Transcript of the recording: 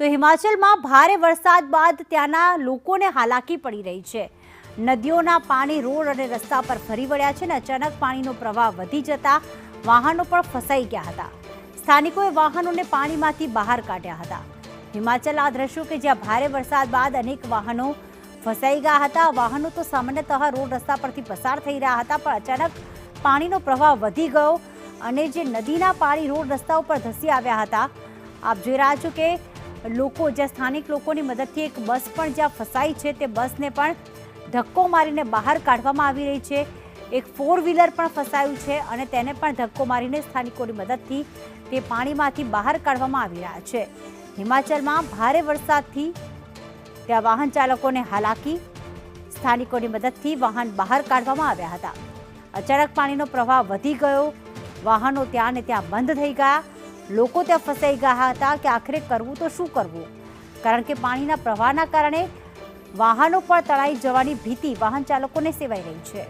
તો હિમાચલમાં ભારે વરસાદ બાદ ત્યાંના લોકોને હાલાકી પડી રહી છે। નદીઓના પાણી રોડ અને રસ્તા પર ફરી વળ્યા છે અને અચાનક પાણીનો પ્રવાહ વધી જતા વાહનો પણ ફસાઈ ગયા હતા। સ્થાનિકોએ વાહનોને પાણીમાંથી બહાર કાઢ્યા હતા। હિમાચલ આ દ્રશ્યો કે જ્યાં ભારે વરસાદ બાદ અનેક વાહનો ફસાઈ ગયા હતા। વાહનો તો સામાન્યતઃ રોડ રસ્તા પરથી પસાર થઈ રહ્યા હતા, પણ અચાનક પાણીનો પ્રવાહ વધી ગયો અને જે નદીના પાણી રોડ રસ્તા ઉપર ધસી આવ્યા હતા। આપ જોઈ રહ્યા છો કે લોકો જ્યાં સ્થાનિક લોકોની મદદથી એક બસ પણ જ્યાં ફસાઈ છે તે બસને પણ ધક્કો મારીને બહાર કાઢવામાં આવી રહી છે। એક 4 વ્હીલર પણ ફસાયું છે અને તેને પણ ધક્કો મારીને સ્થાનિકોની મદદથી તે પાણીમાંથી બહાર કાઢવામાં આવી રહ્યા છે। હિમાચલમાં ભારે વરસાદથી ત્યાં વાહન ચાલકોને હાલાકી, સ્થાનિકોની મદદથી વાહન બહાર કાઢવામાં આવ્યા હતા। અચાનક પાણીનો પ્રવાહ વધી ગયો, વાહનો ત્યાં ને ત્યાં બંધ થઈ ગયા, લોકો ત્યાં ફસાઈ ગયા હતા કે આખરે કરવું તો શું કરવું, કારણ કે પાણીના પ્રવાહના કારણે વાહનો પર તણાઈ જવાની ભીતિ વાહન ચાલકોને સેવાઈ રહી છે।